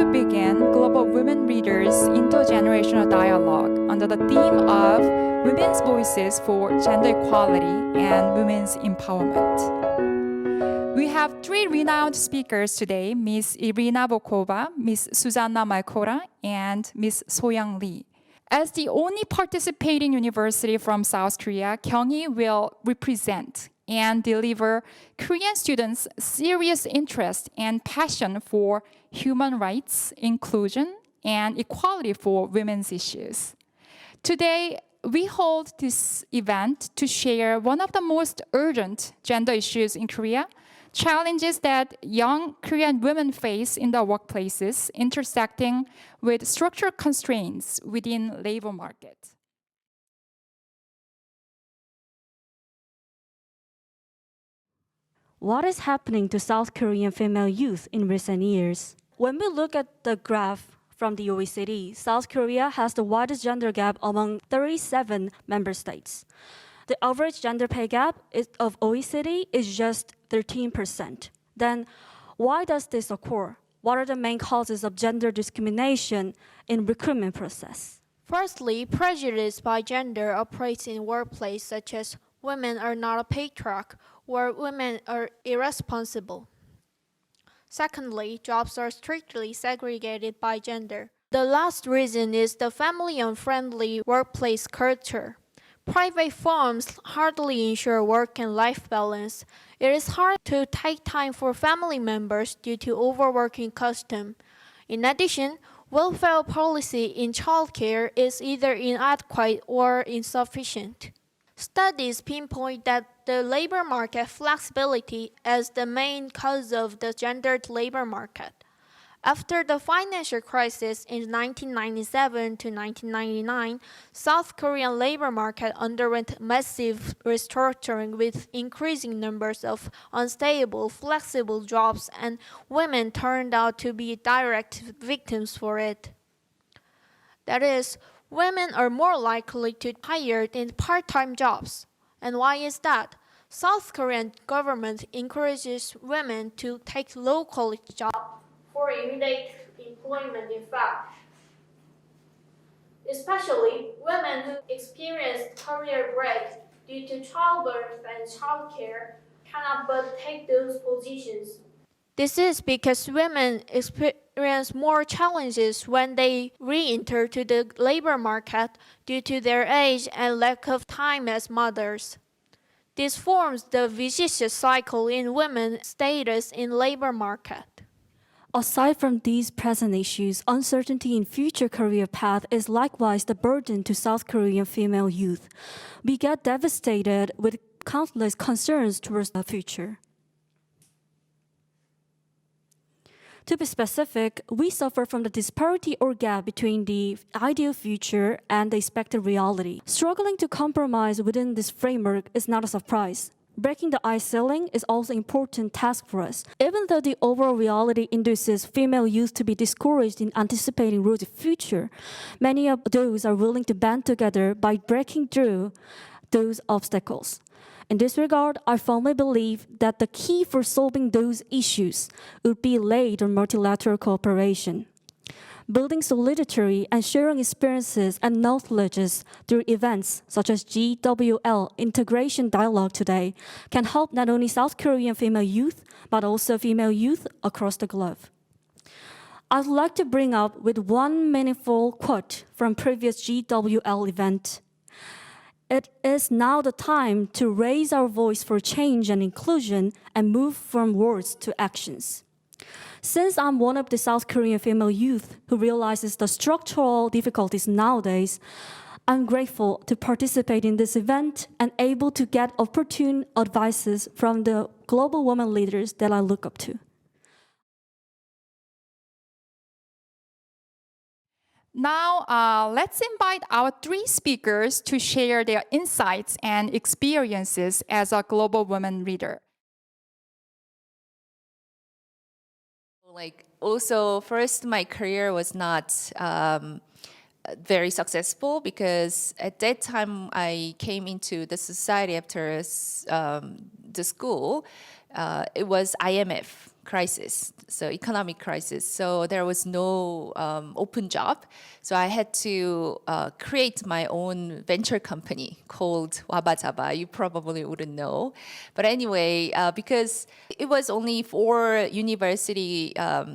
to begin Global Women Leaders Intergenerational Dialogue under the theme of Women's Voices for Gender Equality and Women's Empowerment. We have three renowned speakers today, Ms. Irina Bokova, Ms. Susanna Malkora, and Ms. Soyoung Lee. As the only participating university from South Korea, Kyung will represent and deliver Korean students' serious interest and passion for human rights, inclusion, and equality for women's issues. Today, we hold this event to share one of the most urgent gender issues in Korea, challenges that young Korean women face in the workplaces, intersecting with structural constraints within labor market. What is happening to South Korean female youth in recent years? When we look at the graph from the OECD, South Korea has the widest gender gap among 37 member states. The average gender pay gap of OECD is just 13%. Then why does this occur? What are the main causes of gender discrimination in recruitment process? Firstly, prejudice by gender operates in workplace such as women are not a patriarch or women are irresponsible. Secondly, jobs are strictly segregated by gender. The last reason is the family-unfriendly workplace culture. Private firms hardly ensure work and life balance. It is hard to take time for family members due to overworking custom. In addition, welfare policy in childcare is either inadequate or insufficient. Studies pinpoint that the labor market flexibility as the main cause of the gendered labor market. After the financial crisis in 1997 to 1999, South Korean labor market underwent massive restructuring with increasing numbers of unstable, flexible jobs, and women turned out to be direct victims for it. That is, women are more likely to be hired in part-time jobs. And why is that? South Korean government encourages women to take low-quality jobs for immediate employment, in fact. Especially women who experience career break due to childbirth and childcare cannot but take those positions. This is because women experience more challenges when they re-enter to the labor market due to their age and lack of time as mothers. This forms the vicious cycle in women's status in labor market. Aside from these present issues, uncertainty in future career path is likewise the burden to South Korean female youth. We get devastated with countless concerns towards the future. To be specific, we suffer from the disparity or gap between the ideal future and the expected reality. Struggling to compromise within this framework is not a surprise. Breaking the ice ceiling is also an important task for us. Even though the overall reality induces female youth to be discouraged in anticipating rosy future, many of those are willing to band together by breaking through those obstacles. In this regard, I firmly believe that the key for solving those issues would be laid on multilateral cooperation. Building solidarity and sharing experiences and knowledges through events such as GWL Intergenerational Dialogue today can help not only South Korean female youth, but also female youth across the globe. I'd like to bring up with one meaningful quote from previous GWL event. It is now the time to raise our voice for change and inclusion and move from words to actions. Since I'm one of the South Korean female youth who realizes the structural difficulties nowadays, I'm grateful to participate in this event and able to get opportune advices from the global women leaders that I look up to. Now, let's invite our three speakers to share their insights and experiences as a global women leader. Also, first, my career was not very successful because at that time I came into the society after the school. It was IMF crisis, so economic crisis. So there was no open job. So I had to create my own venture company called Wabajaba. You probably wouldn't know. But anyway, because it was only 4 university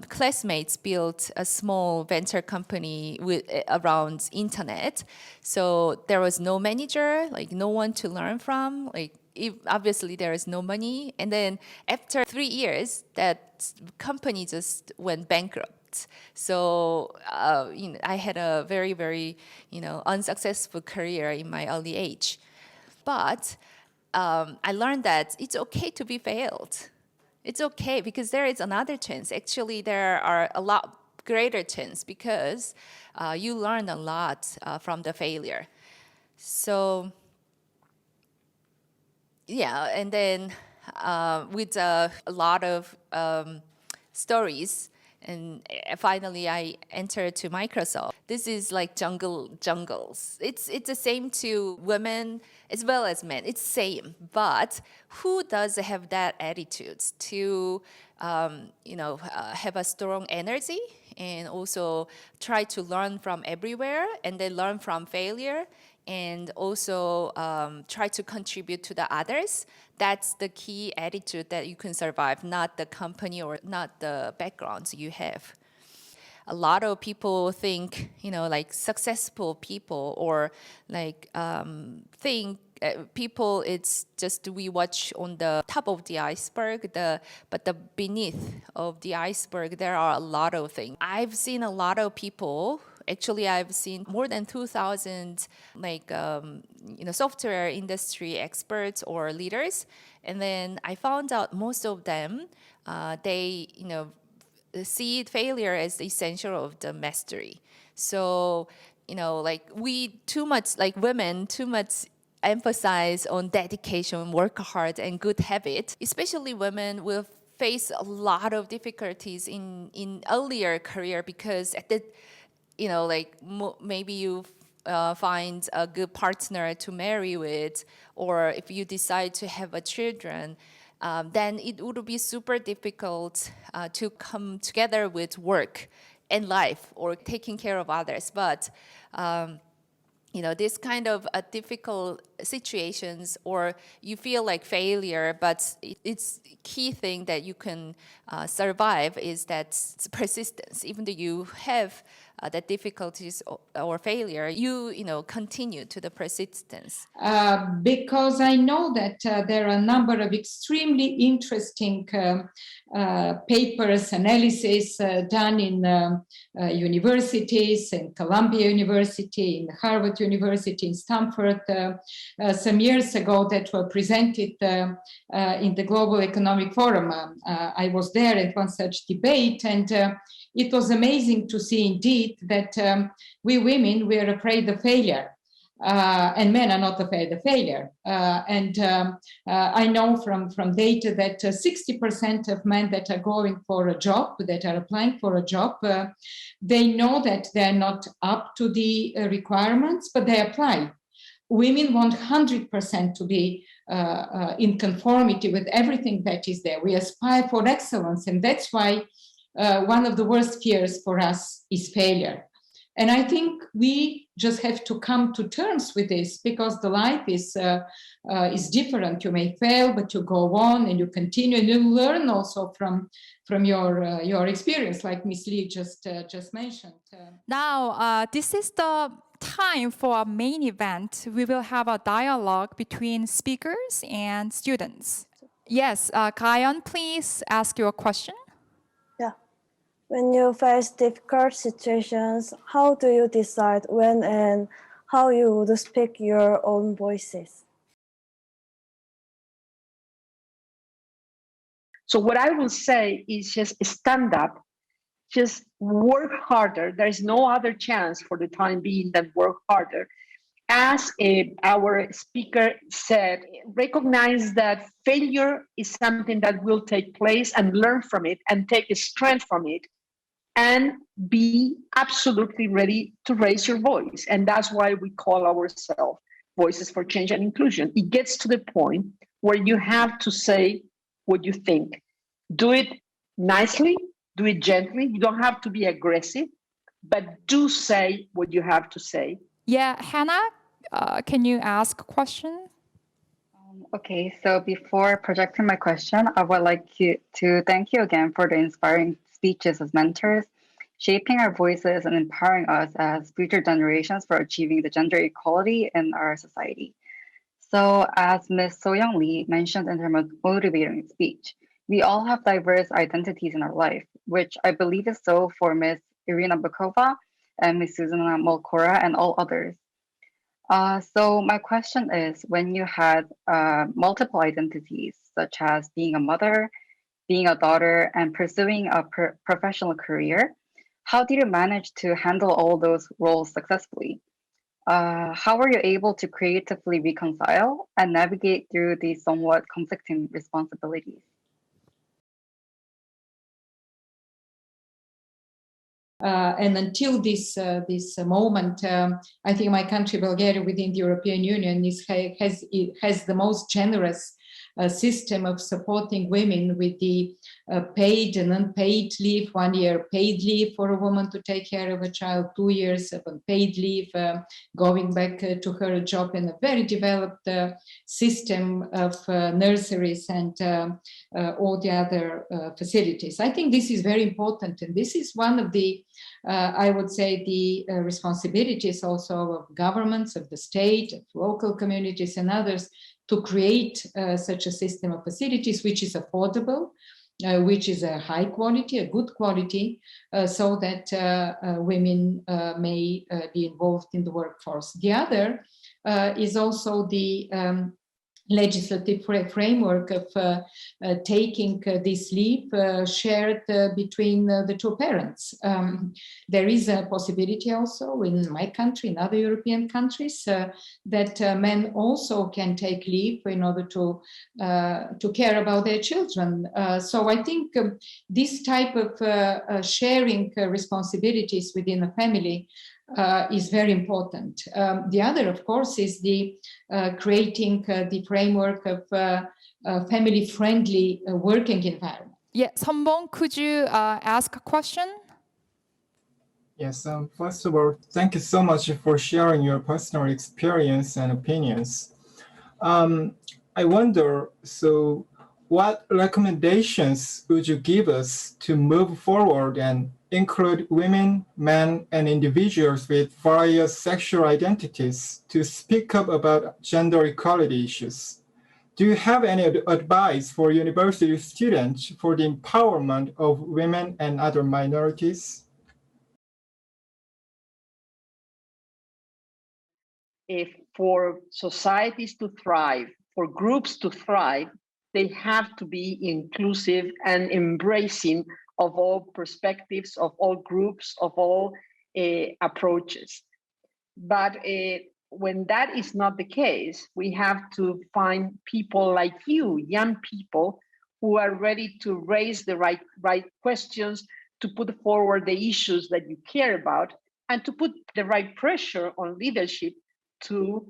classmates built a small venture company around internet. So there was no manager, like no one to learn from, obviously there is no money. And then after 3 years, that company just went bankrupt. So I had a very, very unsuccessful career in my early age. But I learned that it's okay to be failed. It's okay because there is another chance. Actually, there are a lot greater chance because you learn a lot from the failure. So yeah, and then with a lot of stories, and finally I entered to Microsoft. This is like jungles. It's the same to women as well as men. It's same, but who does have that attitude to have a strong energy and also try to learn from everywhere and then learn from failure and also try to contribute to the others. That's the key attitude that you can survive, not the company or not the backgrounds you have. A lot of people think, like successful people or like think people, it's just we watch on the top of the iceberg, but the beneath of the iceberg, there are a lot of things. I've seen a lot of people. Actually, I've seen more than 2,000 software industry experts or leaders, and then I found out most of them they see failure as the essential of the mastery. So we too much, like women, too much emphasize on dedication, work hard, and good habit. Especially women will face a lot of difficulties in earlier career because at the maybe you find a good partner to marry with, or if you decide to have a children, then it would be super difficult to come together with work and life or taking care of others. But this kind of difficult situations, or you feel like failure, but it's key thing that you can survive is that persistence. Even though you have the difficulties or failure, you continue to the persistence. Because I know that there are a number of extremely interesting papers, analysis done in universities, in Columbia University, in Harvard University, in Stanford, some years ago that were presented in the Global Economic Forum. I was there at one such debate, and it was amazing to see indeed that we women, we are afraid of failure. And men are not afraid of failure. I know from data that 60% of men that are going for a job, that are applying for a job, they know that they're not up to the requirements, but they apply. Women want 100% to be in conformity with everything that is there. We aspire for excellence, and that's why one of the worst fears for us is failure. And I think we just have to come to terms with this because the life is different. You may fail, but you go on and you continue, and you learn also from your experience, like Ms. Lee just mentioned. Now, this is the time for our main event. We will have a dialogue between speakers and students. Yes, Kyung, please ask your question. Yeah. When you face difficult situations, how do you decide when and how you would speak your own voices? So what I will say is just stand up, just work harder. There is no other chance for the time being than work harder. As our speaker said, recognize that failure is something that will take place and learn from it and take a strength from it, and be absolutely ready to raise your voice. And that's why we call ourselves Voices for Change and Inclusion. It gets to the point where you have to say what you think. Do it nicely, do it gently. You don't have to be aggressive, but do say what you have to say. Yeah, Hannah, can you ask a question? Okay, so before projecting my question, I would like to thank you again for the inspiring speeches as mentors, shaping our voices and empowering us as future generations for achieving the gender equality in our society. So, as Ms. So-Young Lee mentioned in her motivating speech, we all have diverse identities in our life, which I believe is so for Ms. Irina Bokova and Ms. Susanna Malkora and all others. So my question is, when you had multiple identities, such as being a mother, being a daughter, and pursuing a professional career, how did you manage to handle all those roles successfully? How were you able to creatively reconcile and navigate through these somewhat conflicting responsibilities? And until this moment, I think my country, Bulgaria, within the European Union, has the most generous system of supporting women with the paid and unpaid leave, 1 year paid leave for a woman to take care of a child, 2 years of unpaid leave, going back to her job, and a very developed system of nurseries and all the other facilities. I think this is very important, and this is one of the I would say the responsibilities also of governments, of the state, of local communities and others to create such a system of facilities which is affordable, which is a high quality, a good quality, so that women may be involved in the workforce. The other is also the legislative framework of taking this leave shared between the two parents. There is a possibility also in my country, in other European countries, that men also can take leave in order to care about their children. So I think this type of sharing responsibilities within a family is very important. The other, of course, is the creating the framework of family-friendly working environment. Yeah, Seonbong, could you ask a question? Yes, first of all, thank you so much for sharing your personal experience and opinions. I wonder, so what recommendations would you give us to move forward and include women, men, and individuals with various sexual identities to speak up about gender equality issues? Do you have any advice for university students for the empowerment of women and other minorities? If for societies to thrive, for groups to thrive, they have to be inclusive and embracing of all perspectives, of all groups, of all approaches. But when that is not the case, we have to find people like you, young people, who are ready to raise the right questions, to put forward the issues that you care about, and to put the right pressure on leadership to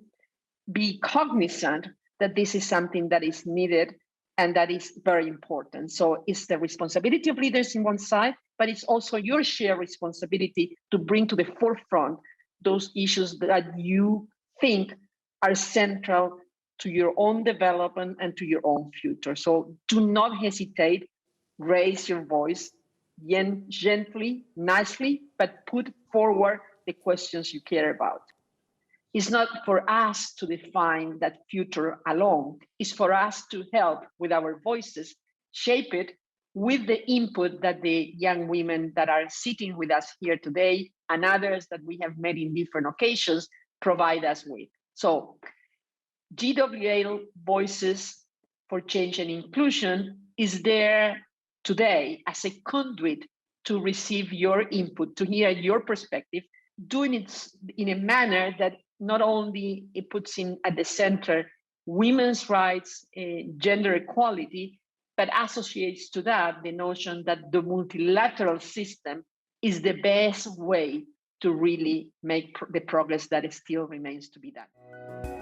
be cognizant that this is something that is needed and that is very important. So it's the responsibility of leaders in one side, but it's also your shared responsibility to bring to the forefront those issues that you think are central to your own development and to your own future. So do not hesitate, raise your voice gently, nicely, but put forward the questions you care about. It's not for us to define that future alone. It's for us to help with our voices, shape it with the input that the young women that are sitting with us here today and others that we have met in different occasions provide us with. So GWL Voices for Change and Inclusion is there today as a conduit to receive your input, to hear your perspective, doing it in a manner that not only it puts in at the center women's rights, gender equality, but associates to that the notion that the multilateral system is the best way to really make the progress that still remains to be done.